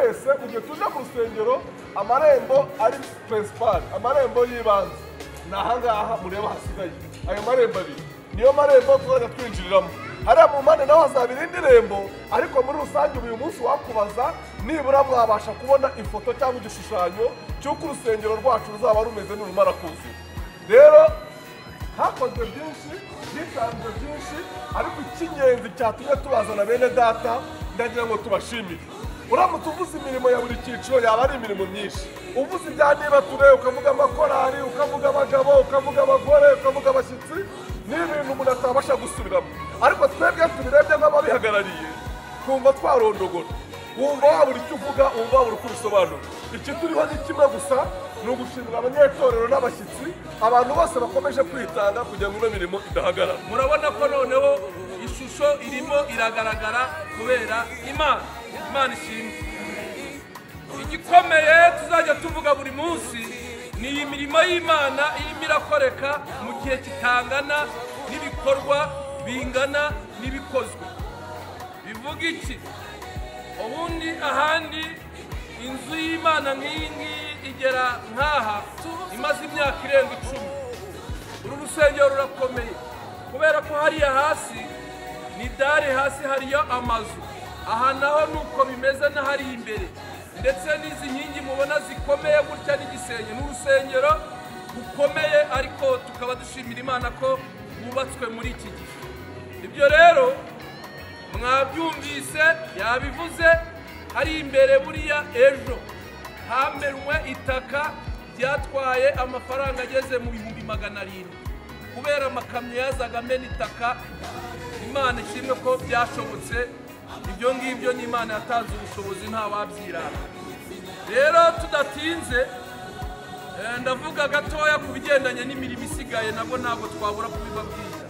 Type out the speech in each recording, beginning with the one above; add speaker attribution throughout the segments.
Speaker 1: twese mu gihe tuje mu rusengero amarembo ari principal, amarembo y'ibanze ni ahangaha mureba hasigaye. Ayo marembo abiri niyo marembo tuzajya twinjiriramo. Hariya mu mpande naho hazaba irindi rembo, ariko muri rusange uyu munsi wakubaza nibura mwabasha kubona ifoto cyangwa igishushanyo cy'uko urusengero rwacu ruzaba rumeze nirumara kuzura. Rero hakozwe byinshi, hitanzwe byinshi, ariko icy'ingenzi cyatumye tubazana bene data ndagira ngo tubashimire. Uramutse uvuze imirimo ya buri cyiciro yaba ari imirimo myinshi. Uvuze ibya niba ture, ukavuga amakorari, ukavuga abagabo, ukavuga abagore, ukavuga abashyitsi, ni ibintu umuntu atabasha gusubiramo. Ariko twebwe tubirebye nk'ababihagarariye twumva twarondogora, wumva wabura icyo uvuga, wumva wabura uko ubisobanura. Iki turiho ni kimwe gusa, ni ugushimira abanyetorero n'abashyitsi, abantu bose bakomeje kwitanga kugira ngo ino mirimo idahagarara.
Speaker 2: Murabona ko noneho ishusho irimo iragaragara kubera Imana ishimwe. Igikomeye tuzajya tuvuga buri munsi ni imirimo y'Imana irimo irakoreka mu gihe kitangana n'ibikorwa bingana n'ibikozwe. Bivuga iki? Ubundi ahandi inzu y'Imana nk'iyi ngiyi igera nk'aha imaze imyaka irenga 10. Uru rusengero rurakomeye kubera ko hariya hasi ni dare, hasi hariyo amazu. Aha naho nuko bimeze n'ahari imbere, ndetse n'izi nkingi mubona zikomeye gutya n'igisenge. N'urusengero rukomeye, ariko tukaba dushimira Imana ko bubatswe muri iki gihe. Ibyo rero mwabyumvise, yabivuze, hari imbere buriya ejo hamenwe itaka ryatwaye amafaranga ageze mu 700 kubera amakamyo yazaga amena itaka. Imana ishimwe ko byashobotse. Ibyo ngibyo ni Imana yatanze ubushobozi, nta wabyirara. Rero tudatinze, ndavuga gatoya ku bigendanye n'imirimo isigaye, nabwo ntabwo twabura kubibabwira.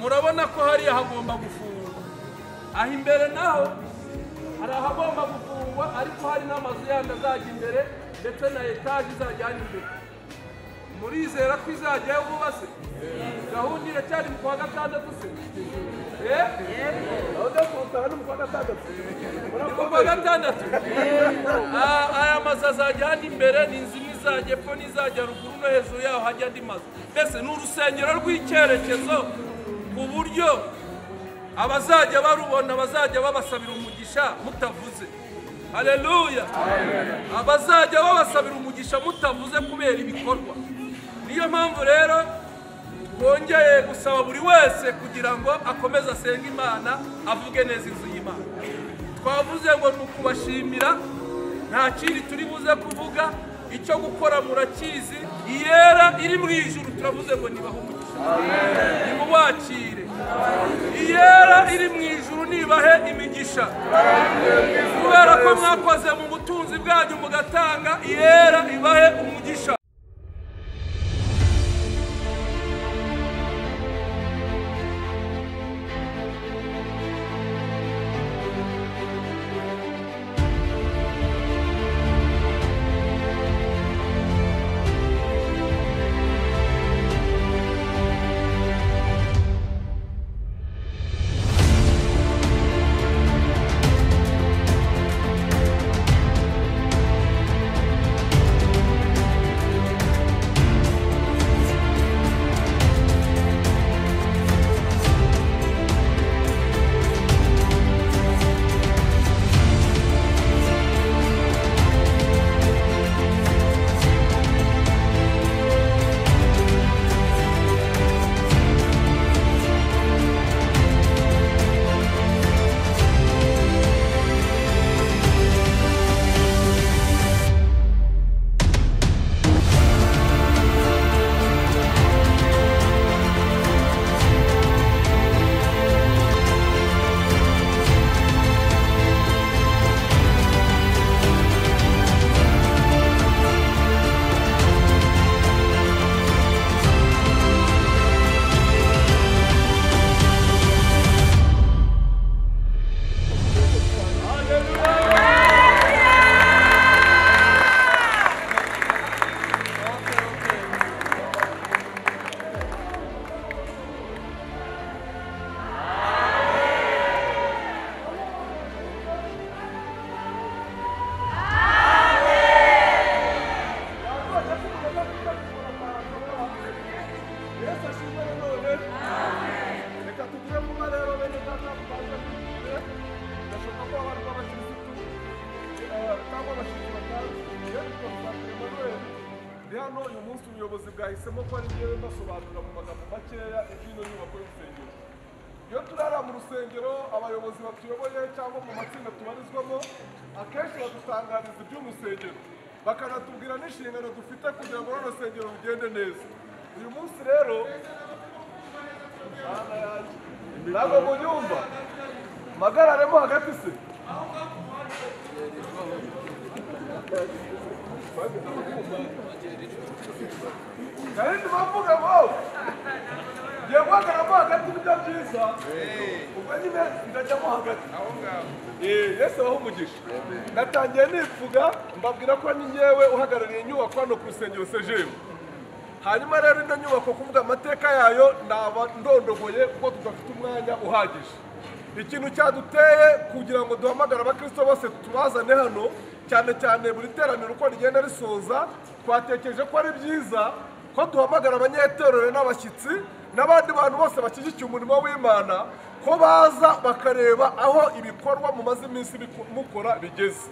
Speaker 2: Murabona ko hariya hagomba gufungwa, aho imbere naho hari ahagomba gufungwa, ariko hari n'amazu yandi azajya imbere ndetse na etaje izajyana imbere. Murizera ko izajyayo vuba se? Gahunda iracyari mu kwa gatandatu se? Kwa gatandatu aya mazu azajya hano imbere, ni inzu imwe izajya epfo n'izajya ruguru, no hejuru yaho hajya andi mazu. Mbese ni urusengero rw'icyerekezo ku buryo abazajya barubona bazajya babasabira umugisha mutavuze. Haleluya! Abazajya babasabira umugisha mutavuze kubera ibikorwa. Niyo mpamvu rero twongeye gusaba buri wese kugira ngo akomeze asenga Imana, avuge neza inzu y'Imana. Twavuze ngo ni ukubashimira, nta kindi turi buze kuvuga. Icyo gukora murakizi. Iyera iri mu ijuru turavuze ngo nibahe umugisha, nimubakire. Iyera iri mu ijuru nibahe imigisha, kubera ko mwakoze mu butunzi bwanyu mugatanga. Iyera ibahe umugisha.
Speaker 1: hano uyu munsi ubuyobozi bwahisemo ko ari ngewe mbasobanurira mu magambo makeya iby'ino nyubako y'urusengero. Iyo turara mu rusengero abayobozi batuyoboye cyangwa mu matsinda tubarizwamo akenshi badutangariza iby'urusengero bakanatubwira n'inshingano dufite kugira ngo runo rusengero rugende neza. Uyu munsi rero ntabwo munyumva magararemo hagati se kandi bavuga ngo ngiye guhagaramo hagati n'ibyo byiza ubwo nyine ndajyamo hagati Yesu abaho umugisha. Natangiye nivuga mbabwira ko ni ngewe uhagarariye inyubako hano ku rusengero Sejemu. Hanyuma rero ino nyubako kuvuga amateka yayo naba ndondogoye kuko tudafite umwanya uhagije. Ikintu cyaduteye kugira ngo duhamagara abakristo bose tubazane hano cyane cyane buri teraniro uko rigenda risoza twatekereje ko ari byiza ko duhamagara abanyetorero n'abashyitsi n'abandi bantu bose bashyigikiye umurimo w'Imana ko baza bakareba aho ibikorwa mumaze iminsi mukora bigeze.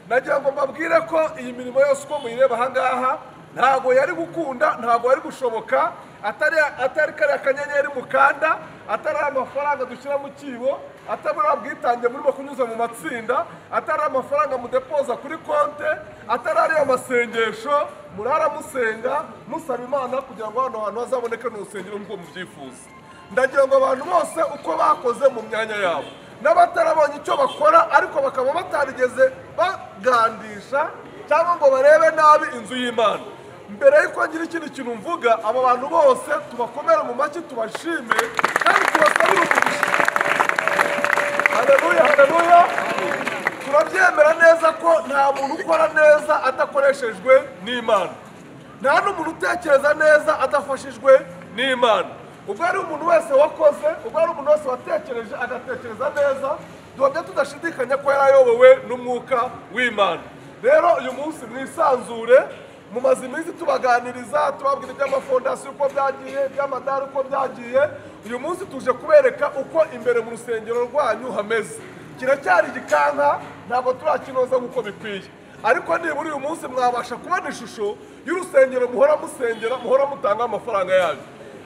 Speaker 1: Nagira ngo mbabwire ko iyi mirimo yose uko muyireba ahangaha ntago yari gukunda, ntago yari gushoboka atari kariya kanyenyeri mukanda, atari amafaranga dushyira mu kibo, atari ubwitange murimo kunyuza mu matsinda, atari amafaranga mudepoza kuri konte, atari ariya masengesho murara musenga musaba Imana kugira ngo hano hantu hazaboneke n'urusengero nk'uko mubyifuza. Ndagira ngo abantu bose uko bakoze mu myanya yabo n'abatarabonye icyo bakora ariko bakaba batarigeze bagandisha cyangwa ngo barebe nabi inzu y'Imana, mbere y'uko ngira ikindi kintu mvuga abo bantu bose tubakomera mu mashyi tubashime kandi tubasabire umugisha. Haleluya, haleluya. Turabyemera neza ko nta muntu ukora neza adakoreshejwe n'Imana, nta n'umuntu utekereza neza adafashijwe n'Imana. Ubwo ari umuntu wese wakoze, ubwo ari umuntu wese watekereje agatekereza neza, duhamya tudashidikanya ko yarayobowe n'umwuka w'Imana. Rero uyu munsi mwisanzure, mumaze iminsi tubaganiriza tubabwira iby'amafondasiyo uko byagiye, iby'amadari uko byagiye. Uyu munsi tuje kubereka uko imbere mu rusengero rwanyu hameze. Kiracyari igikanka, ntabwo turakinoza nk'uko bikwiye, ariko nibura uyu munsi mwabasha kubona ishusho y'urusengero muhora musengera, muhora mutanga amafaranga yanyu.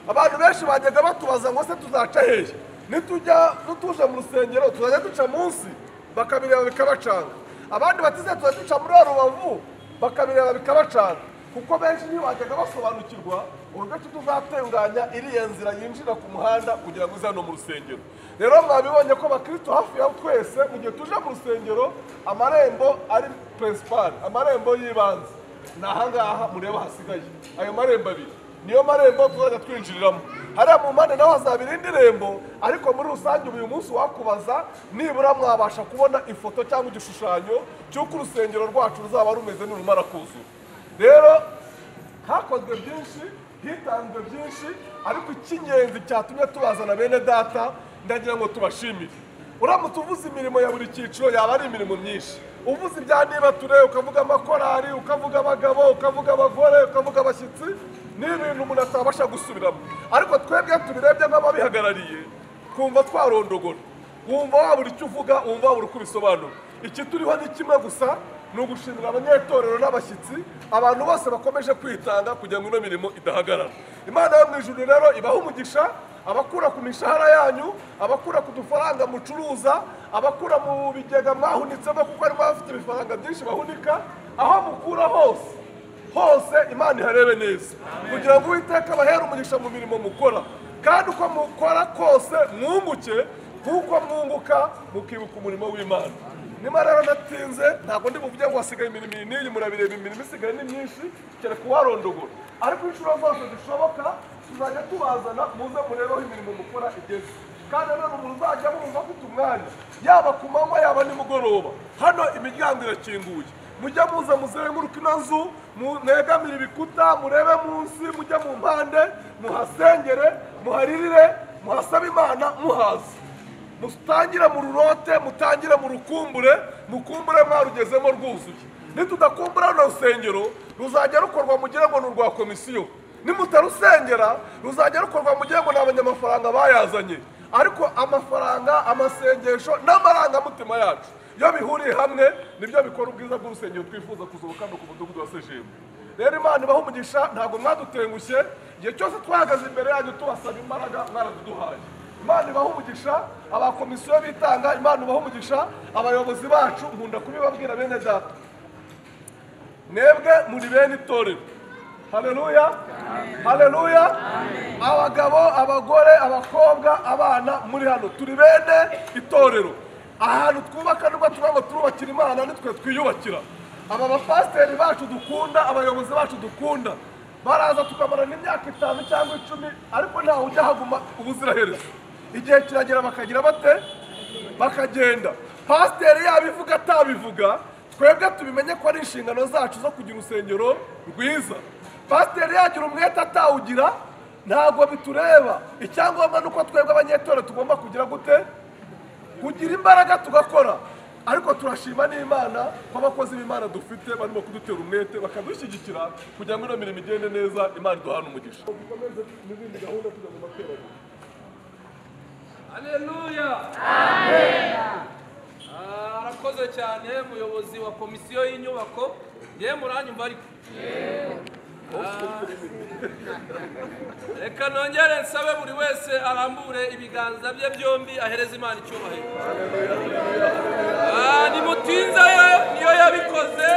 Speaker 1: Abantu benshi bajyaga batubaza ngo se tuzaca hehe, nituje mu rusengero tuzajya duca munsi bakabireba bikabacanga, abandi batize tuzajya duca muri Rubavu bakabireba bikabacanga, kuko benshi ntibajyaga basobanukirwa uburyo tuzatunganya iriya nzira yinjira ku muhanda kugira ngo ize hano mu rusengero. Rero mwabibonye ko bakristo hafi ya twese mu gihe tuje mu rusengero amarembo ari principal, amarembo y'ibanze ni ahangaha mureba hasigaye. Ayo marembo abiri niyo marembo tuzajya twinjiriramo, hariya mu mpande naho hazaba irindi rembo, ariko muri rusange uyu munsi wakubaza nibura mwabasha kubona ifoto cyangwa igishushanyo cy'uko urusengero rwacu ruzaba rumeze nirumara kuzura. Rero hakozwe byinshi, hitanzwe byinshi, ariko icy'ingenzi cyatumye tubazana bene data ndagira ngo tubashimire. Uramutse uvuze imirimo ya buri cyiciro yaba ari imirimo myinshi, uvuze ibya nibature, ukavuga amakorari, ukavuga abagabo, ukavuga abagore, ukavuga abashyitsi, ni ibintu umuntu atabasha gusubiramo. Ariko twebwe tubirebye nk'ababihagarariye twumva twarondogora, wumva wabura icyo uvuga, wumva wabura uko ubisobanura. Iki turiho ni kimwe gusa, ni ugushimira abanyetorero n'abashyitsi, abantu bose bakomeje kwitanga kugira ngo ino mirimo idahagarara. Imana yo mu ijuru rero ibaha umugisha, abakura ku mishahara yanyu, abakura ku dufaranga mucuruza, abakura mu bigega mwahunitsemo kuko harimo abafite ibifaranga byinshi bahunika, aho mukura hose Imana iharebe neza kugira ngo Uwiteka abahere umugisha mu mirimo mukora, kandi uko mukora kose mwunguke kuko mwunguka mukibuka umurimo w'Imana. Niba rero natinze ntabwo ndi buvuge ngo hasigaye imirimo iyi n'iyi, murabireba imirimo isigaye ni myinshi kereka uwarondogora, ariko inshuro zose zishoboka tuzajya tubazana muze murebeho imirimo mukora igeze. Kandi rero umuntu uzajya mwumva afite umwanya, yaba ku manywa yaba nimugoroba, hano imiryango irakinguye, mujya muza muzenguruka ino nzu, mwegamire ibikuta, murebe munsi, mujya mu mpande, muhasengere, muharirire, muhasabe Imana muhazi. Mutangire mu rurote, mutangire mu rukumbure, mukumbure mwarugezemo rwuzuye. Nitudakumbura runo rusengero ruzajya rukorwa mugire ngo ni urwa komisiyo, nimutarusengera ruzajya rukorwa mugire ngo ni abanyamafaranga bayazanye. Ariko amafaranga, amasengesho n'amarangamutima yacu iyo bihuriye hamwe nibyo bikora ubwiza bw'urusengero twifuza kuzubaka no ku mudugudu wa Sejemu. rero Imana ibaha umugisha, ntabwo mwadutengushye igihe cyose twahagaze imbere yanyu tubasaba imbaraga mwaraduduhaye. Imana ibaha umugisha, abakomisiyo bitanga, Imana ibaha umugisha, abayobozi bacu nkunda kubibabwira bene data, mwebwe muri bene itorero. Haleluya, haleluya. Abagabo, abagore, abakobwa, abana muri hano turi bene itorero. Ahantu twubaka nubwo tuvuga ngo turubakira Imana, nitwe twiyubakira. Aba bapasiteri bacu dukunda, abayobozi bacu dukunda, baraza tukamara n'imyaka 5 cyangwa 10, ariko ntawe ujya haguma ubuziraherezo. Igihe kiragera bakagira bate, bakagenda. Pasiteri yabivuga atabivuga, twebwe tubimenye ko ari inshingano zacu zo kugira urusengero rwiza. Pasiteri yagira umwete atawugira, ntabwo bitureba. Icyangombwa nuko twebwe abanyetorero tugomba kugira gute, kugira imbaraga tugakora. Ariko turashima n'Imana ko abakozi b'Imana dufite barimo kudutera umwete bakadushyigikira kugira ngo ino mirimo igende neza. Imana iduhane umugisha.
Speaker 2: Haleluya, amen. Arakoze cyane umuyobozi wa komisiyo y'inyubako. Ngiye muranyumva ariko reka nongere nsabe buri wese arambure ibiganza bye byombi ahereza Imana icyubahiro. Nimutinzayo niyo yabikoze.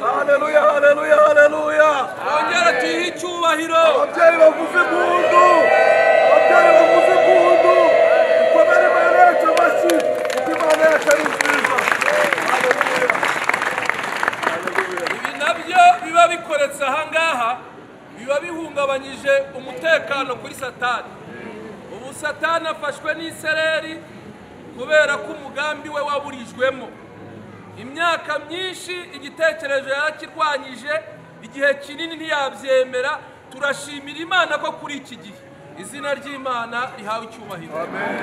Speaker 1: Haleluya, haleluya, haleluya.
Speaker 2: Ongera tuyihe icyubahiro.
Speaker 1: Ababyeyi bavuze impundu, ababyeyi bavuze impundu, dukomere Imana yacu amashyi, Imana yacu ari nziza.
Speaker 2: Ibi nabyo biba bikoretse ahangaha, biba bihungabanyije umutekano kuri Satani. Ubu Satani afashwe n'isereri kubera ko umugambi we waburijwemo. Imyaka myinshi igitekerezo yarakirwanyije, igihe kinini ntiyabyemera. Turashimira Imana ko kuri iki gihe izina ry'Imana rihawe icyubahiro.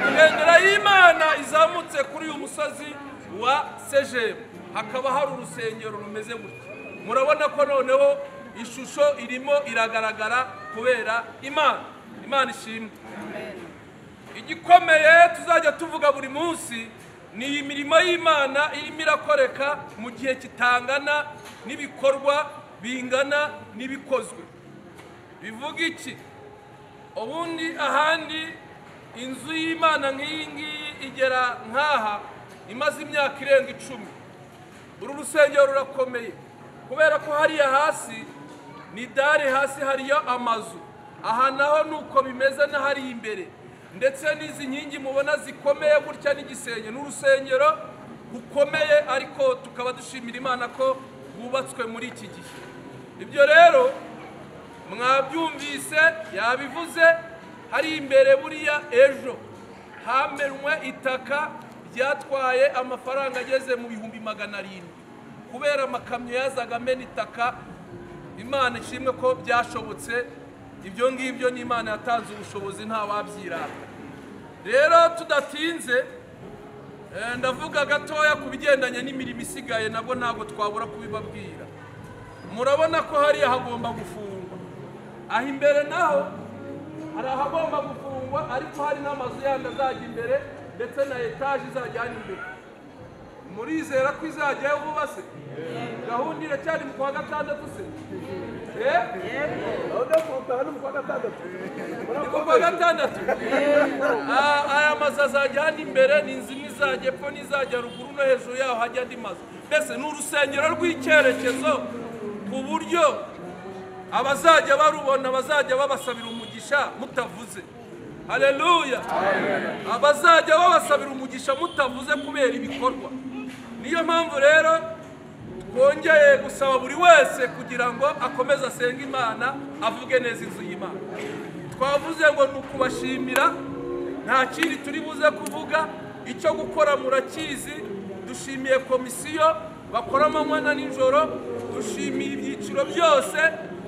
Speaker 2: Ibendera y'Imana izamutse kuri uyu musozi wa Sejemu, hakaba hari urusengero rumeze gutya. Murabona ko noneho ishusho irimo iragaragara kubera Imana ishimwe. Igikomeye tuzajya tuvuga buri munsi ni imirimo y'Imana irimo irakoreka mu gihe kitangana n'ibikorwa bingana n'ibikozwe. Bivuga iki? Ubundi ahandi inzu y'Imana nk'iyi ngiyi igera nk'aha imaze imyaka irenga 10. Uru rusengero rurakomeye kubera ko hariya hasi ni dare, hasi hariyo amazu. Aha naho nuko bimeze na hari imbere, ndetse n'izi nkingi mubona zikomeye gutya n'igisenge. N'urusengero rukomeye, ariko tukaba dushimira Imana ko bubatswe muri iki gihe. Ibyo rero mwabyumvise, yabivuze. Hari imbere buriya ejo hamenwe itaka ryatwaye amafaranga ageze mu 700,000 kubera amakamyo yazaga amena itaka. Imana ishimwe ko byashobotse. Ibyo ngibyo ni Imana yatanze ubushobozi, nta wabyirata. Rero tudatinze, ndavuga gatoya ku bigendanye n'imirimo isigaye, nabwo ntabwo twabura kubibabwira. Murabona ko hariya hagomba gufungwa. Aho imbere naho hari ahagomba gufungwa, ariko hari n'amazu yandi azajya imbere ndetse na etaje izajyana imbere. Murizera ko izajyayo vuba se? Gahunda iracyari mu kwa gatandatu se? Kwa gatandatu. Aya mazu azajyana imbere, ni inzu izajya epfo n'izajya ruguru, no hejuru yaho hajya andi mazu. Mbese ni urusengero rw'icyerekezo ku buryo abazajya barubona bazajya babasabira umugisha mutavuze. Haleluya, abazajya babasabira umugisha mutavuze kubera ibikorwa. Niyo mpamvu rero twongeye gusaba buri wese kugira ngo akomeze asenga Imana, avuge neza inzu y'Imana. Twavuze ngo ni ukubashimira, nta kindi turi buze kuvuga. Icyo gukora murakizi. Dushimiye komisiyo bakora amanywa na nijoro, dushimiye ibyiciro byose,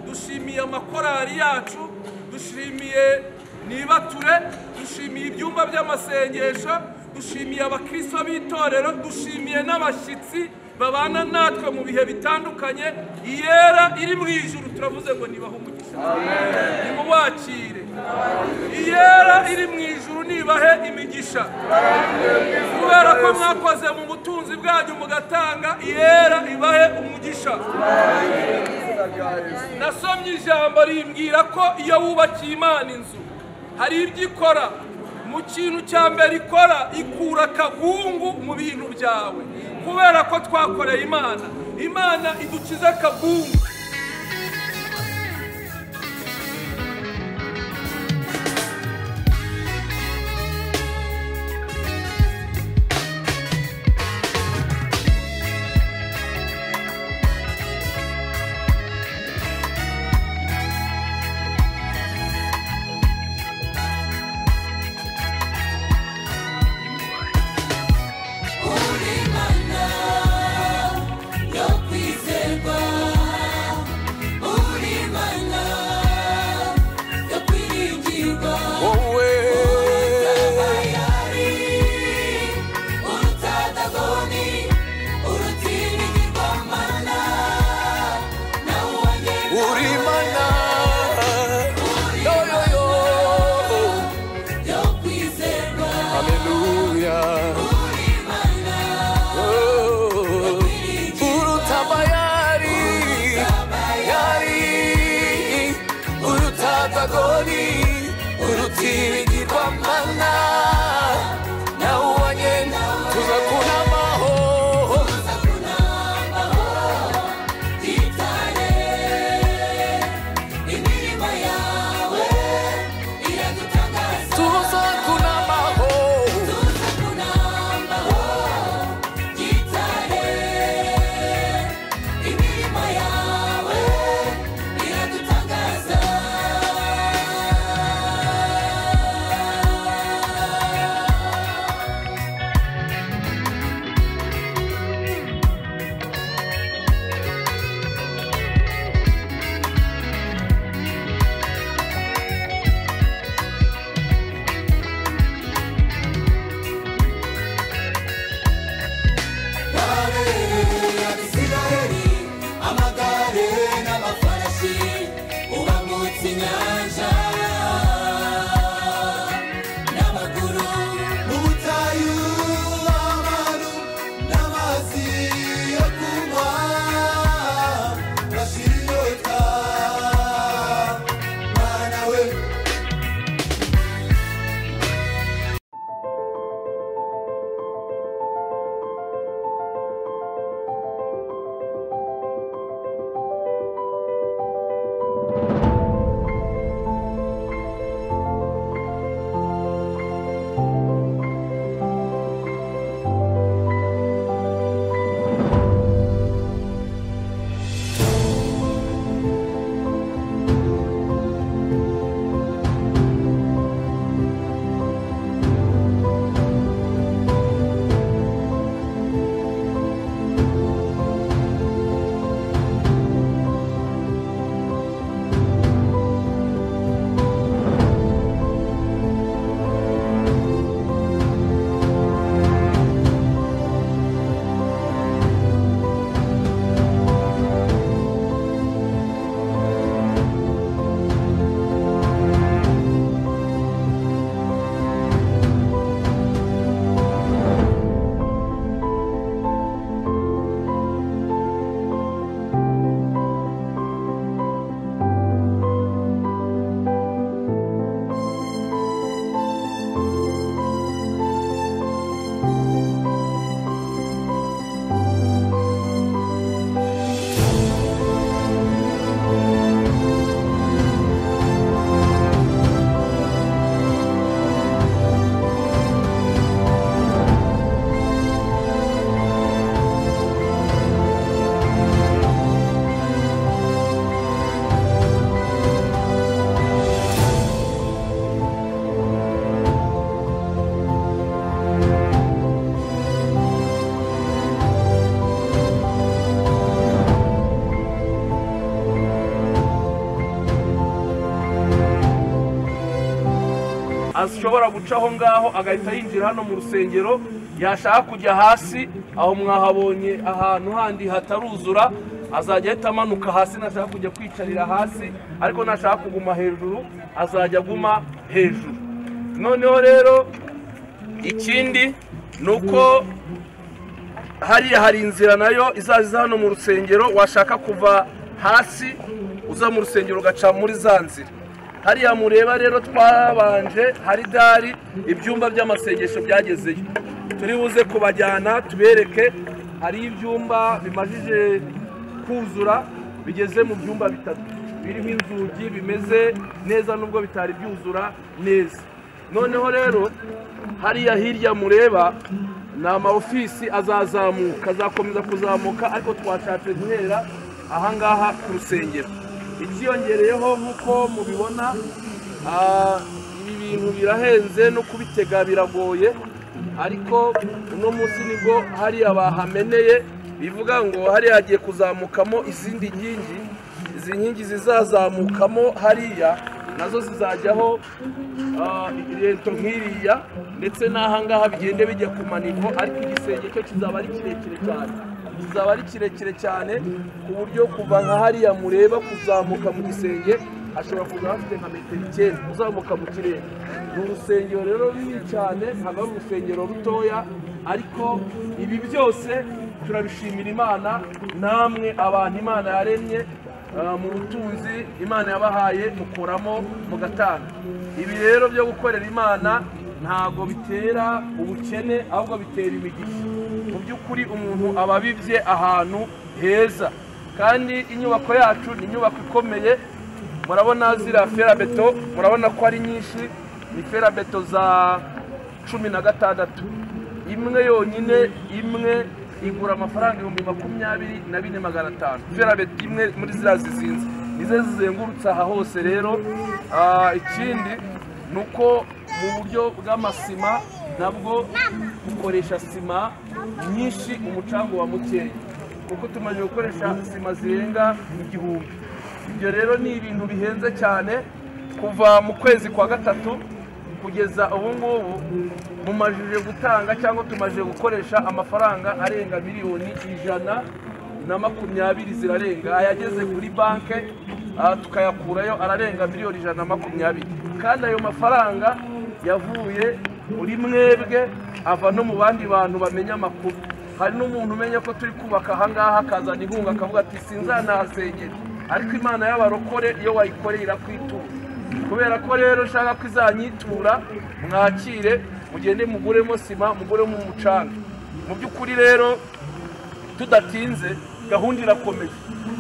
Speaker 2: dushimiye amakorari yacu, dushimiye nibature, dushimiye ibyumba by'amasengesho, dushimiye abakristo b'itorero, dushimiye n'abashyitsi babana natwe mu bihe bitandukanye, iyera iri mu ijuru turavuze ngo nibaho umugisha, nimubakire. Iyera iri mu ijuru nibahe imigisha, kubera ko mwakoze mu butunzi bwanyu mugatanga, iyera ibahe umugisha. Nasomye ijambo rimbwira ko iyo wubakiye Imana inzu hari ibyo ikora. Mu kintu cya mbere ikora, ikura akagungu mu bintu byawe, kubera ko twakoreye Imana. Imana idukiza akagungu.
Speaker 3: ashobora gucaho ngaho agahita yinjira hano mu rusengero
Speaker 2: yashaka kujya hasi aho mwahabonye ahantu handi hataruzura azajya ahita amanuka hasi, nashaka kujya kwicarira hasi, ariko nashaka kuguma hejuru azajya aguma hejuru. Noneho rero ikindi nuko hariya hari inzira nayo izaza hano mu rusengero, washaka kuva hasi uza mu rusengero ugaca muri za nzira. Hariya mureba rero twabanje hari dari ibyumba by'amasengesho byagezeyo, turi buze kubajyana tubereke. Hari ibyumba bimajije kuzura bigeze mu byumba bitatu birimo inzugi bimeze neza nubwo bitari byuzura neza. Noneho rero hariya hirya mureba ni amaofisi azazamuka, azakomeza kuzamuka, ariko twashatse guhera ahangaha ku rusengero. Ikiyongereyeho nk'uko mubibona, ibi bintu birahenze no kubitega biragoye, ariko uno munsi nibwo hariya bahameneye, bivuga ngo hariya hagiye kuzamukamo izindi nkingi. Izi nkingi zizazamukamo hariya nazo zizajyaho irento nk'iriya, ndetse n'ahangaha bigende bijya ku manivo, ariko igisenge cyo kizaba ari kirekire cyane, kizaba ari kirekire cyane ku buryo kuva nka hariya mureba kuzamuka mu gisenge ashobora kuza hafite nka metero 9 uzamuka mu kirere. Ni urusengero rero runini cyane, ntabwo ari urusengero rutoya, ariko ibi byose turabishimira Imana, namwe abantu Imana yaremye mu butunzi Imana yabahaye mukuramo mugatanga. Ibi rero byo gukorera Imana ntago bitera ubukene, ahubwo bitera imigisha. Mu by'ukuri umuntu ababivye ahantu heza, kandi inyubako yacu ni inyubako ikomeye. Murabona zira ferabeto, murabona ko ari nyinshi, ni ferabeto za 16. Imwe yonyine imwe igura amafaranga 22,500. Ferabeto imwe muri zira zizinze nize zizengurutse aha hose. Rero ikindi nuko mu buryo bw'amasima nabwo dukoresha sima nyinshi, umucanga wa mukeya, kuko tumaze gukoresha sima zirenga 1000. Ibyo rero ni ibintu bihenze cyane. Kuva mu kwezi kwa gatatu kugeza ubu ngubu mumajije gutanga cyangwa tumaje gukoresha amafaranga arenga miliyoni 120 zirarenga. Ayageze kuri banke tukayakurayo ararenga miliyoni 120, kandi ayo mafaranga yavuye muri mwebwe, ava no mu bandi bantu bamenya amakuru. Hari n'umuntu umenya ko turi kubaka ahangaha akazana inkunga akavuga ati sinzanahasengera, ariko Imana y'abarokore iyo wayikoreye irakwitura. Kubera ko rero shaka ko izanyitura, mwakire mugende muguremo sima, muguremo umucanga. Mu by'ukuri rero tudatinze gahunda irakomeye.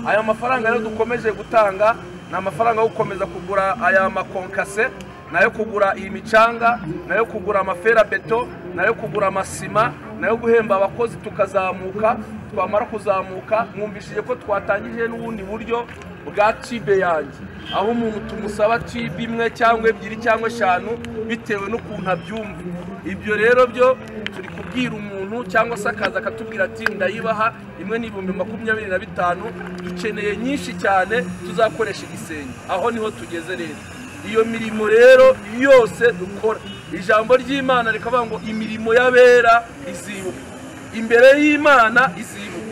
Speaker 2: Aya mafaranga rero dukomeje gutanga ni amafaranga yo gukomeza kugura aya makonkase, nayo kugura iyi micanga, nayo kugura amafera beto, nayo kugura amasima, nayo guhemba abakozi tukazamuka. Twamara kuzamuka mwumvishije ko twatangije n'ubundi buryo bwa cibe yanjye, aho umuntu tumusaba cibe imwe cyangwa 2 cyangwa 5 bitewe n'ukuntu abyumva. Ibyo rero byo turi kubwira umuntu cyangwa se akaza akatubwira ati ndayibaha imwe ni 25,000, dukeneye nyinshi cyane tuzakoresha igisenge. Aho niho tugeze rero. Iyo mirimo rero yose dukora, ijambo ry'Imana rikavuga ngo imirimo y'abera izibuka imbere y'Imana izibuka.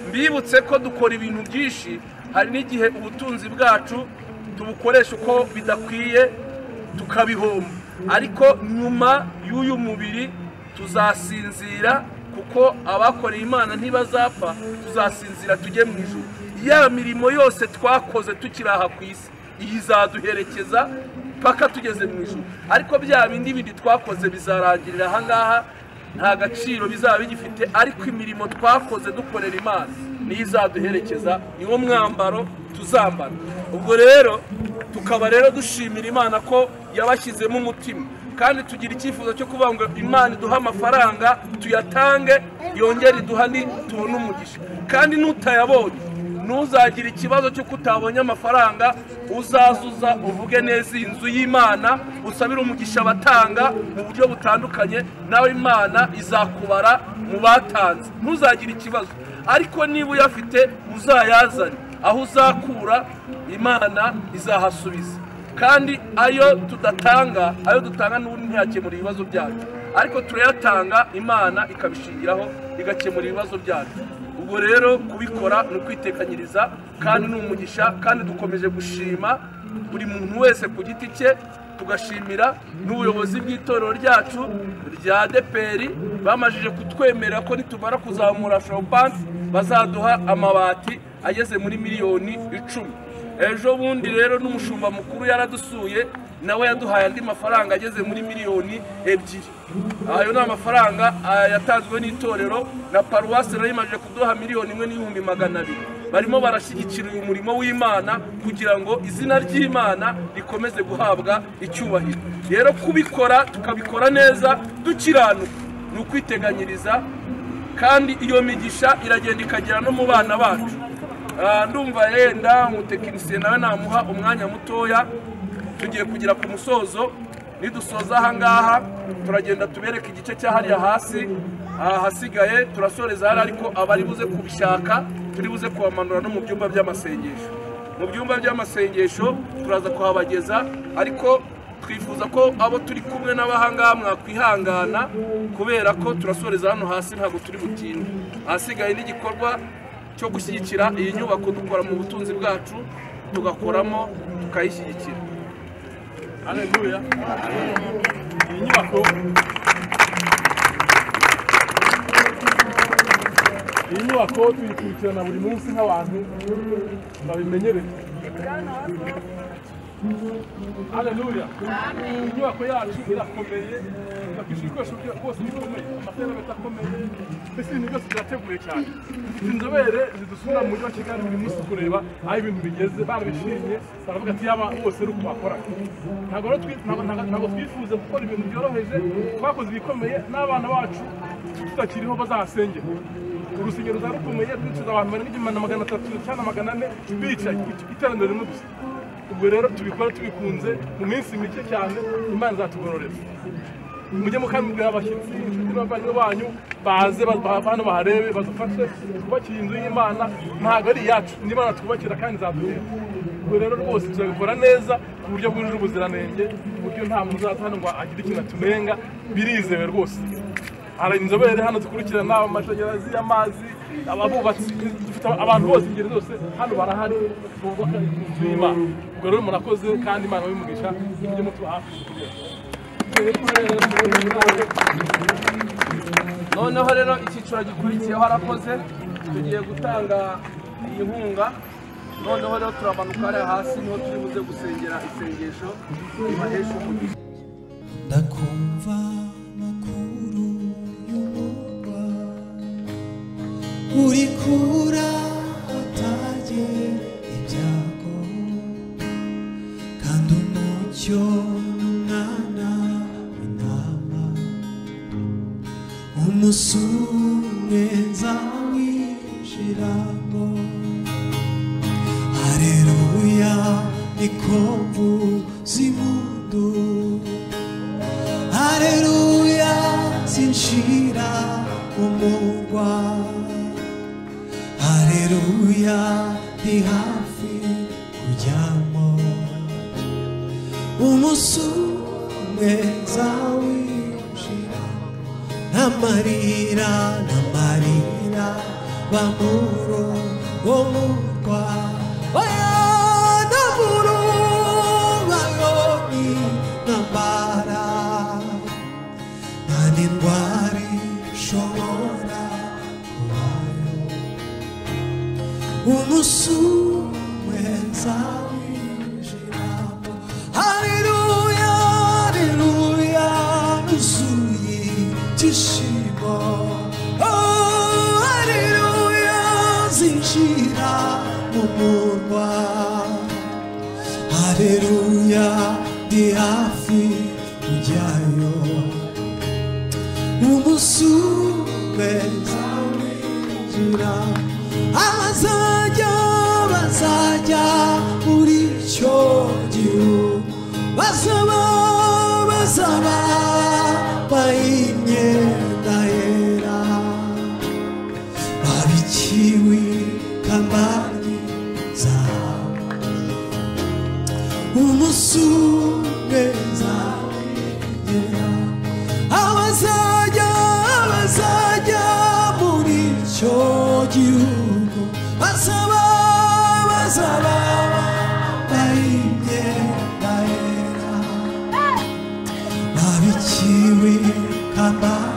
Speaker 2: Mbibutse ko dukora ibintu byinshi, hari n'igihe ubutunzi bwacu tubukoresha uko bidakwiye tukabihomba, ariko nyuma y'uyu mubiri tuzasinzira, kuko abakoreye Imana ntibazapfa, tuzasinzira tujye mu ijuru. Ya mirimo yose twakoze tukiraha ku isi izaduherekeza paka tugeze mu ijuru, ariko bya bindi twakoze bizarangirira ahangaha, nta gaciro bizaba bigifite. Ariko imirimo twakoze dukorera Imana ni izaduherekeza, niwo mwambaro tuzambara. Ubwo rero tukaba rero dushimira Imana ko yabashyizemo umutima, kandi tugira icyifuzo cyo kuvuga ngo Imana iduha amafaranga tuyatange, yongere iduhani tubone umugisha. Kandi nutayabonye nuzagira ikibazo cyo kutabonye amafaranga, uzazuza uvuge neza inzu y'Imana, usabira umugisha abatanga mu buryo butandukanye, nawe Imana izakubara mu batanze, ntuzagira ikibazo. Ariko niba uyafite uzayazane, aho uzakura Imana izahasubiza. Kandi ayo tudatanga, ayo dutanga n'ubundi ntiyakemura ibibazo byacu. ariko turayatanga Imana ikabishingiraho igakemura ibibazo byacu. Ubwo rero kubikora ni ukwitekanyiriza kandi ni umugisha, kandi dukomeje gushima buri muntu wese ku giti cye, tugashimira n'ubuyobozi bw'itorero ryacu rya ADEPR bamajije kutwemerera ko nitumara kuzamura Showpant bazaduha amabati ageze muri miliyoni 10. Ejo bundi rero n'umushumba mukuru yaradusuye, nawe yaduhaye andi mafaranga ageze muri miliyoni 2. Ayo ni amafaranga yatanzwe n'itorero na paruwasi rero imaje kuduha miliyoni 1,200,000. Barimo barashyigikira uyu murimo w'Imana kugira ngo izina ry'Imana rikomeze guhabwa icyubahiro. Rero kubikora tukabikora neza dukiranuka ni ukwiteganyiriza, kandi iyo migisha iragenda ikagera no mu bana bacu. Ndumva yenda umutekinisiye nawe namuha umwanya mutoya, tugiye kugira ku musozo. Nidusoza aha ngaha turagenda tubereka igice cya hariya hasi, hasigaye turasoreza hari, ariko abari buze kubishaka turi buze kubamanura no mu byumba by'amasengesho. Mu byumba by'amasengesho turaza kuhabageza, ariko twifuza ko abo turi kumwe n'abahanga mwakwihangana kubera ko turasoreza hano hasi, ntabwo turi butinde. Hasigaye n'igikorwa cyo gushyigikira iyi nyubako dukora mu butunzi bwacu, tugakoramo tukayishyigikira. Haleluya. Iyi nyubako tuyikurikirana buri munsi nk'abantu babimenyereye. Haleluya. Inyubako yacu irakomeye, bakishije ibikoresho byose bikomeye, amatara atakomeye, mbese ibintu byose birateguye cyane. Inzobere zidusura mu mujyi wa Kigali buri munsi kureba aho ibintu bigeze, barabishimye baravuga ati yaba bose ari uko bakora. Ntabwo twifuza gukora ibintu byoroheje, twakoze ibikomeye n'abana bacu tutakiriho bazahasengera. Urusengero rukomeye rwicuza abantu 300 cyangwa 400 bicaye iteraniro rimwe gusa. Ubwo rero tubikora tubikunze mu minsi mike cyane, Imana izatugororera. Mujye mukambwira abashyitsi n'abanywa banyu baze bano baharebe, badufashe kubakira inzu y'Imana. Ntabwo ari yacu, n'Imana twubakira kandi izadutera. Ubwo rero rwose tuzabikora neza ku buryo bwujuje ubuziranenge, ku buryo nta muntu uzaza hano ngo agire ikintu atumenga. Birizewe rwose. Hari inzobere hano zikurikirana amashanyarazi, amazi, ababubatsi, dufite abantu bose ingeri zose hano barahari bubaka inzu y'Imana. Ubwo rero murakoze kandi Imana wimugisha, mujye mutuba hafi. Noneho rero icyiciro gikurikiyeho harakoze, tugiye gutanga iyi nkunga. Noneho rero turamanuka hariya hasi, niho turi buze gusengera isengesho ribahesha umugisha.
Speaker 3: Ndakumva makuru y'umurwa uri kura atage ibyago, kandi umucyo n'umwana w'intama umusumwe nzawinjiramo. Haleluya, niko mvuza impundu. Haleluya, zinjira mu murwa. Haleluya, ndi hafi kujyamo. Umusumwe nzawinjiramo. N'amarira bamuro wo murwa. Oya namuro bayoni nambara, nani ndwari shobora kubayo. Umusumwe nzawinjiramo. Haleluya, haleluya, nuzuye ibyishimo. Haleluya, zinjira mu murwa. Haleluya, ndi hafi kujyayo. Umusumwe nzawinjira. Bazajya muri icyo gihugu, bazaba bayimyenda yera, babikiwe kambani zawe. Umusumwe nzawinjira. kiwi kambani